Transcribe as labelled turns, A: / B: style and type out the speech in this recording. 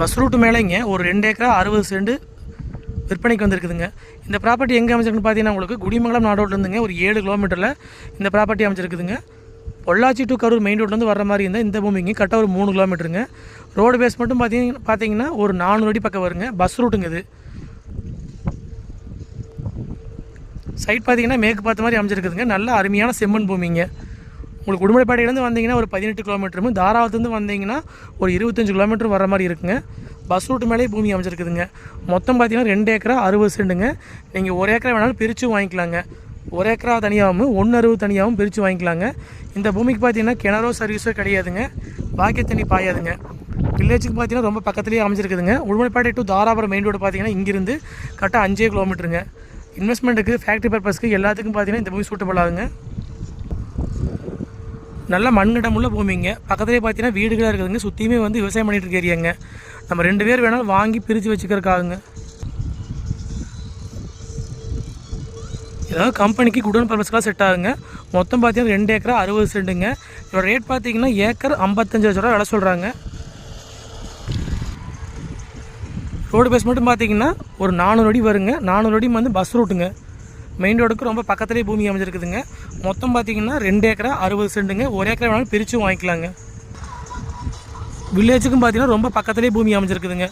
A: Bus route மேலேங்க ஒரு 2 ஏக்கரா 60 send விற்பனைக்கு வந்திருக்குதுங்க. இந்த ப்ராப்பர்ட்டி எங்கே அமைச்சிருக்குன்னு பார்த்தீங்கன்னா உங்களுக்கு குடிமங்கலம் நாடோட்லேருந்துங்க ஒரு 7 கிலோமீட்டரில் இந்த ப்ராப்பர்ட்டி அமைச்சிருக்குதுங்க. பொள்ளாச்சி டு கரூர் மெயின் ரோட்லேருந்து வர மாதிரி இருந்தால் இந்த பூமிக்கு கரெக்டாக ஒரு 3 கிலோமீட்டருங்க. ரோடு பேஸ் மட்டும் பார்த்தீங்கன்னா ஒரு 400 அடி பக்கம் வருங்க. பஸ் ரூட்டுங்க இது. சைட் பார்த்தீங்கன்னா மேற்கு பார்த்த மாதிரி அமைச்சிருக்குதுங்க. நல்ல அருமையான செம்மண் பூமிங்க. உங்களுக்கு உடுமலைப்பேட்டையிலேருந்து வந்தீங்கன்னா ஒரு 18 கிலோமீட்டரும், தாராவத்துலேருந்து வந்தீங்கன்னா ஒரு 25 கிலோமீட்டர் வர மாதிரி இருக்குங்க. பஸ் ரூட்டு மேலே பூமி அமைச்சிருக்குதுங்க. மொத்தம் பார்த்தீங்கன்னா 2 ஏக்கரா 60 சென்ட்டுங்க. நீங்கள் 1 ஏக்கரா வேணாலும் பிரித்து வாங்கிக்கலாங்க. 1 ஏக்கரா தனியாகவும் 160 தனியாகவும் பிரித்து வாங்கிக்கலாங்க. இந்த பூமிக்கு பார்த்தீங்கன்னா கிணறோ சர்வீஸோ கிடையாதுங்க. பாக்கிய தண்ணி பாயாதுங்க. வில்லேஜுக்கு பார்த்தீங்கன்னா ரொம்ப பக்கத்துலேயே அமைச்சிருக்குதுங்க. Udumalaipettai to Dharapuram main road பார்த்தீங்கன்னா இங்கிருந்து கரெக்டாக 5 கிலோமீட்டருங்க. இன்வெஸ்ட்மெண்ட்டுக்கு ஃபேக்ட்ரி பர்பஸ்க்கு எல்லாத்துக்கும் பார்த்தீங்கன்னா இந்த பூமி சூட்டபிள் ஆகுங்க. நல்ல மண்ணிடம் உள்ள பூமிங்க. பக்கத்துலேயே பார்த்தீங்கன்னா வீடுகளாக இருக்குதுங்க. சுற்றியுமே வந்து விவசாயம் பண்ணிகிட்டு இருக்க ஏரியாங்க. நம்ம 2 பேர் வேணாலும் வாங்கி பிரித்து வச்சுக்கிறதுக்காகுங்க. ஏதாவது கம்பெனிக்கு குடோன் பர்பஸ்க்கெலாம் செட் ஆகுங்க. மொத்தம் பார்த்தீங்கன்னா 2 ஏக்கரா 60 சென்ட்டுங்க. இதோட ரேட் பார்த்தீங்கன்னா ஏக்கர் 55 லட்ச ரூபா விலை சொல்கிறாங்க. ரோடு பேஸ் மட்டும் பார்த்தீங்கன்னா ஒரு 400 அடி வருங்க. 400 அடி வந்து பஸ் ரூட்டுங்க. மெயின் ரோடுக்கு ரொம்ப பக்கத்துலேயே பூமி அமைஞ்சிருக்குதுங்க. மொத்தம் பார்த்தீங்கன்னா 2 ஏக்கரா 60 சென்ட்டுங்க. 1 ஏக்கரா வேணாலும் பிரித்து வாங்கிக்கலாங்க. வில்லேஜுக்கும் பார்த்தீங்கன்னா ரொம்ப பக்கத்துலேயே பூமி அமைஞ்சிருக்குதுங்க.